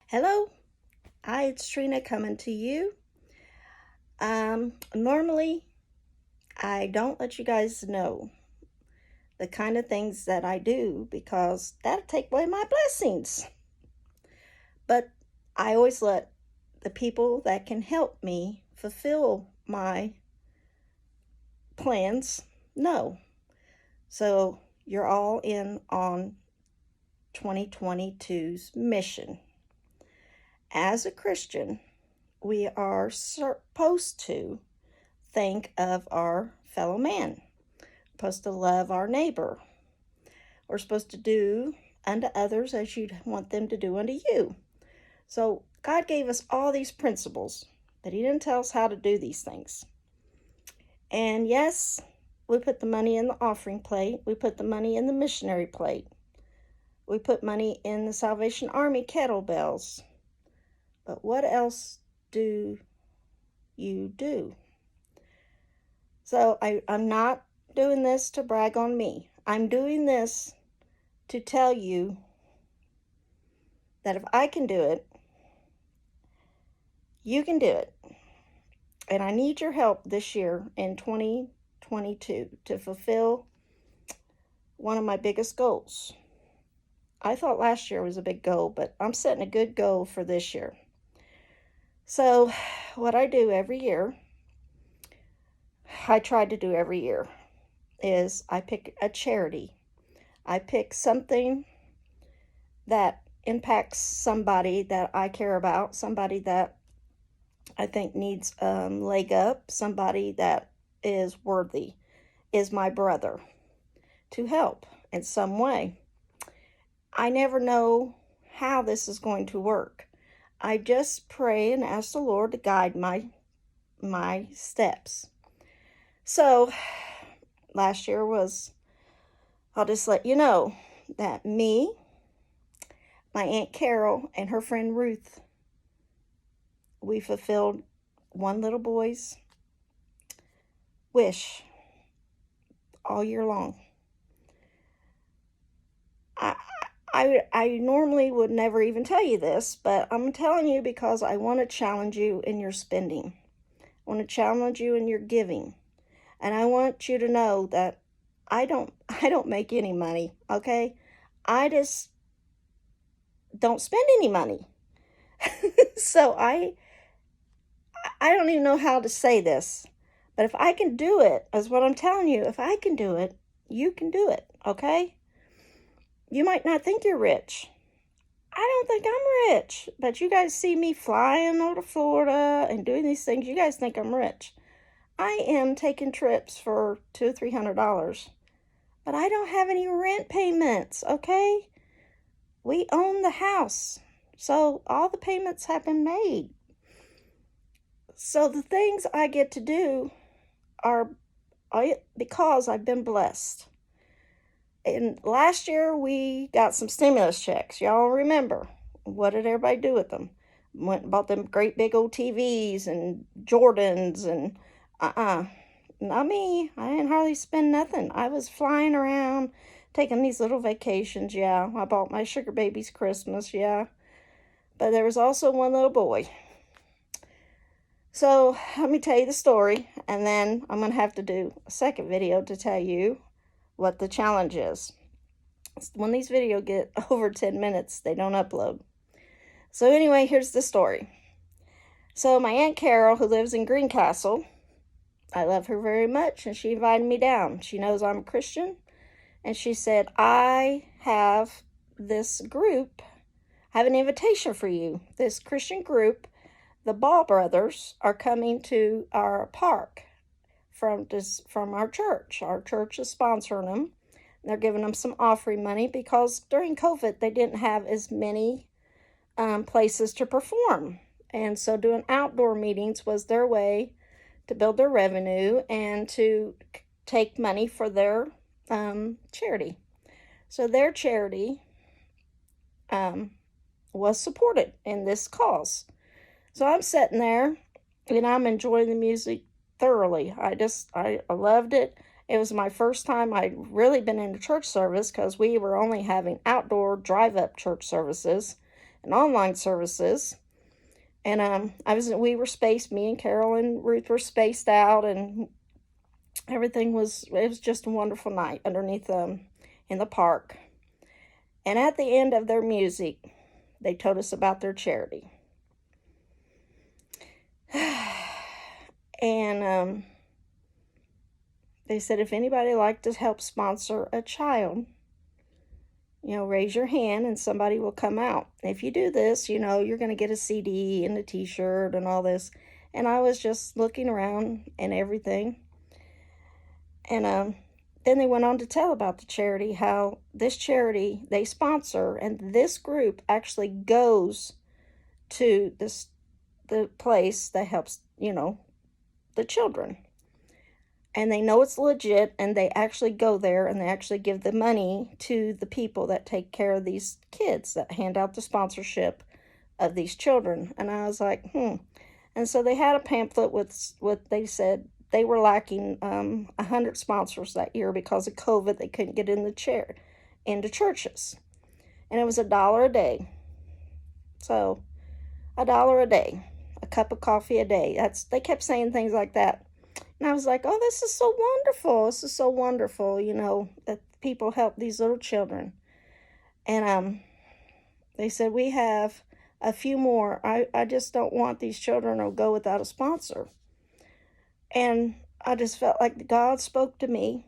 Hello, hi, it's Trina coming to you. Normally, I don't let you guys know the kind of things that I do because that'll take away my blessings. But I always let the people that can help me fulfill my plans know. So you're all in on 2022's mission. As a Christian, we are supposed to think of our fellow man. We're supposed to love our neighbor. We're supposed to do unto others as you'd want them to do unto you. So God gave us all these principles, but He didn't tell us how to do these things. And yes, we put the money in the offering plate. We put the money in the missionary plate. We put money in the Salvation Army kettlebells. But what else do you do? So I'm not doing this to brag on me. I'm doing this to tell you that if I can do it, you can do it. And I need your help this year in 2022 to fulfill one of my biggest goals. I thought last year was a big goal, but I'm setting a good goal for this year. So what I do every year, I try to do every year, is I pick a charity. I pick something that impacts somebody that I care about, somebody that I think needs a leg up, somebody that is worthy, is my brother, to help in some way. I never know how this is going to work. I just pray and ask the Lord to guide my steps. So last year was, I'll just let you know that me, my Aunt Carol, and her friend Ruth, we fulfilled one little boy's wish all year long. I normally would never even tell you this, but I'm telling you because I want to challenge you in your spending. I want to challenge you in your giving. And I want you to know that I don't make any money, okay? I just don't spend any money. So I don't even know how to say this. But if I can do it, as what I'm telling you, if I can do it, you can do it, okay? You might not think you're rich. I don't think I'm rich, but you guys see me flying over to Florida and doing these things. You guys think I'm rich. I am taking trips for $200 or $300, but I don't have any rent payments, okay? We own the house, so all the payments have been made. So the things I get to do are because I've been blessed. And last year we got some stimulus checks. Y'all remember. What did everybody do with them? Went and bought them great big old TVs and Jordans and not me. I didn't hardly spend nothing. I was flying around, taking these little vacations, yeah. I bought my sugar babies Christmas, yeah. But there was also one little boy. So let me tell you the story, and then I'm going to have to do a second video to tell you what the challenge is. When these videos get over 10 minutes, they don't upload. So anyway, here's the story. So my Aunt Carol, who lives in Greencastle, I love her very much, and she invited me down. She knows I'm a Christian, and she said, I have this group, I have an invitation for you. This Christian group, the Ball Brothers, are coming to our park from our church. Our church is sponsoring them. They're giving them some offering money because during COVID, they didn't have as many places to perform. And so doing outdoor meetings was their way to build their revenue and to take money for their charity. So their charity was supported in this cause. So I'm sitting there and I'm enjoying the music thoroughly. I loved it. It was my first time I'd really been in a church service because we were only having outdoor drive-up church services. and online services. And me and Carol and Ruth were spaced out, and it was just a wonderful night underneath in the park. And at the end of their music, they told us about their charity. And they said if anybody would like to help sponsor a child, raise your hand and somebody will come out. If you do this, you're going to get a CD and a t-shirt and all this. And I was just looking around and everything. And then they went on to tell about the charity, how this charity they sponsor, and this group actually goes to the place that helps, the children. And they know it's legit, and they actually go there and they actually give the money to the people that take care of these kids, that hand out the sponsorship of these children. And I was like, And so they had a pamphlet with what they said they were lacking 100 sponsors that year because of COVID. They couldn't get into churches. And it was $1 a day. So $1 a day, a cup of coffee a day. They kept saying things like that. And I was like, oh, this is so wonderful. This is so wonderful, that people help these little children. And they said, we have a few more. I just don't want these children to go without a sponsor. And I just felt like God spoke to me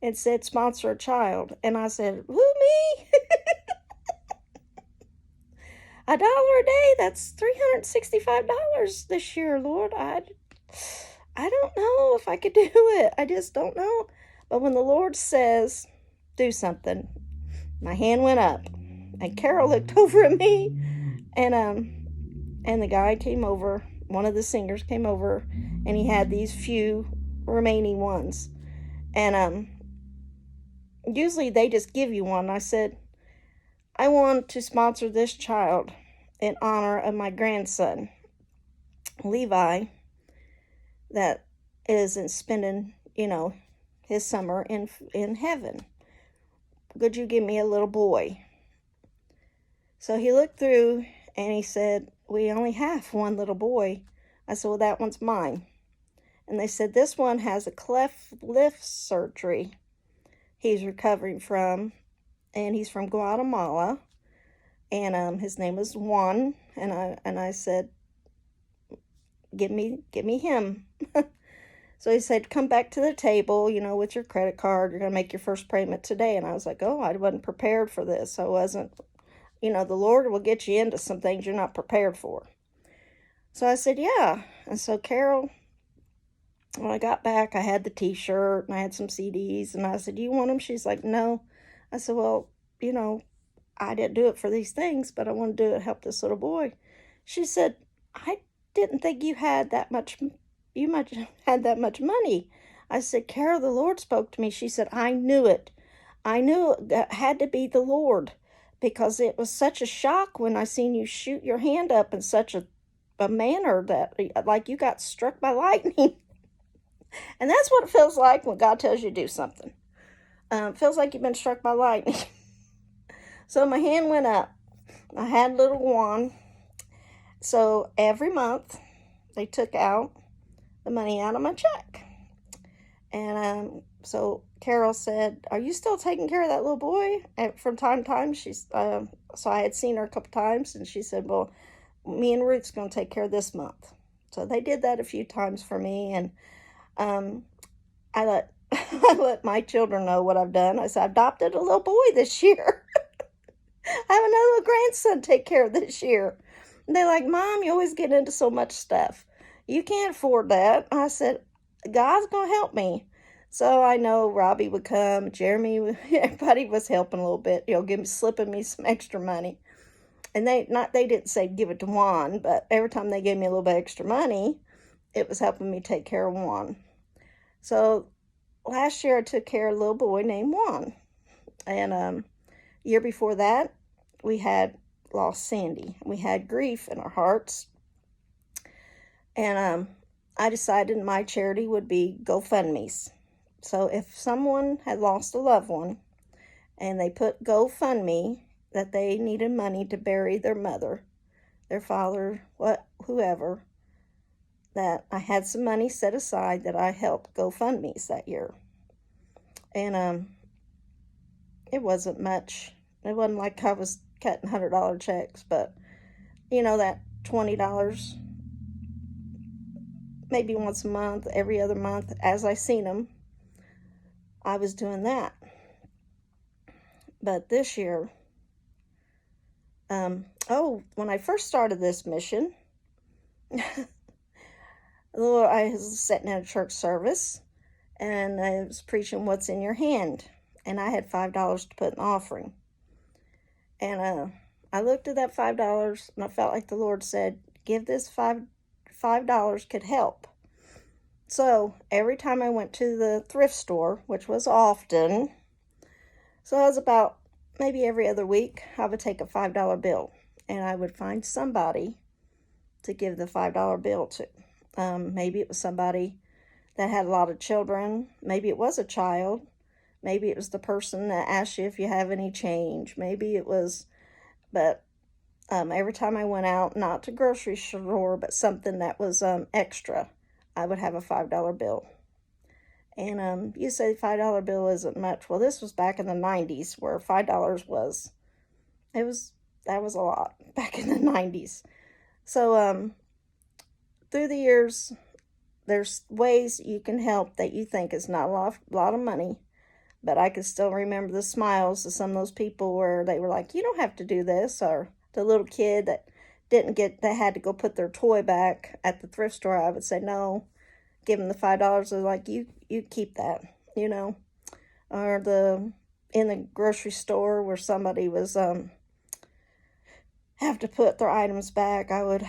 and said, sponsor a child. And I said, who, me? $1 a day, that's $365 this year, Lord. I don't know if I could do it. I just don't know. But when the Lord says, do something, my hand went up. And Carol looked over at me. And the guy came over. One of the singers came over. And he had these few remaining ones. And usually they just give you one. I said, I want to sponsor this child in honor of my grandson, Levi, that is spending, his summer in heaven. Could you give me a little boy? So he looked through and he said, we only have one little boy. I said, well, that one's mine. And they said, this one has a cleft lip surgery he's recovering from, and he's from Guatemala, and his name is Juan. And I said, give me him. So he said, come back to the table, with your credit card. You're going to make your first payment today. And I was like, oh, I wasn't prepared for this. I wasn't, the Lord will get you into some things you're not prepared for. So I said, yeah. And so Carol, when I got back, I had the t-shirt and I had some CDs. And I said, do you want them? She's like, no. I said, well, I didn't do it for these things, but I want to do it to help this little boy. She said, I didn't think you had that much money. I said, Carol, the Lord spoke to me. She said, I knew it. I knew it had to be the Lord, because it was such a shock when I seen you shoot your hand up in such a manner that like you got struck by lightning. And that's what it feels like when God tells you to do something. It feels like you've been struck by lightning. So my hand went up. I had little Juan. So every month they took out the money out of my check. And so Carol said, are you still taking care of that little boy? And from time to time, so I had seen her a couple times, and she said, well, me and Ruth's going to take care of this month. So they did that a few times for me. And I let my children know what I've done. I said, I adopted a little boy this year. I have another little grandson to take care of this year. And they're like, Mom, you always get into so much stuff. You can't afford that. I said, God's going to help me. So I know Robbie would come, Jeremy, everybody was helping a little bit, slipping me some extra money. And they didn't say give it to Juan, but every time they gave me a little bit extra money, it was helping me take care of Juan. So last year I took care of a little boy named Juan. And year before that, we had lost Sandy. We had grief in our hearts. And I decided my charity would be GoFundMe's. So if someone had lost a loved one and they put GoFundMe, that they needed money to bury their mother, their father, whoever, that I had some money set aside that I helped GoFundMe's that year. And it wasn't much. It wasn't like I was cutting $100 checks, but you know, that $20, maybe once a month, every other month, as I seen them, I was doing that. But this year, when I first started this mission, I was sitting in a church service, and I was preaching what's in your hand, and I had $5 to put in the offering. And I looked at that $5, and I felt like the Lord said, give this $5 could help. So every time I went to the thrift store, which was often, so it was about maybe every other week, I would take a $5 bill, and I would find somebody to give the $5 bill to. Maybe it was somebody that had a lot of children. Maybe it was a child. Maybe it was the person that asked you if you have any change. Maybe it was, but every time I went out, not to grocery store, but something that was extra, I would have a $5 bill. And you say $5 bill isn't much. Well, this was back in the 90s where $5 was, that was a lot back in the 90s. So through the years, there's ways you can help that you think is not a lot of money, but I can still remember the smiles of some of those people where they were like, you don't have to do this, or the little kid that they had to go put their toy back at the thrift store. I would say, no, give them the $5. They're like, you keep that, you know. Or in the grocery store where somebody was have to put their items back, I would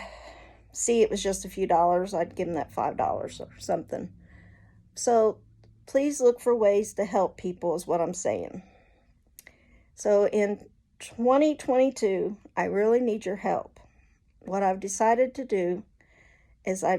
see it was just a few dollars, I'd give them that $5 or something. So please look for ways to help people is what I'm saying. So in 2022, I really need your help. What I've decided to do is I've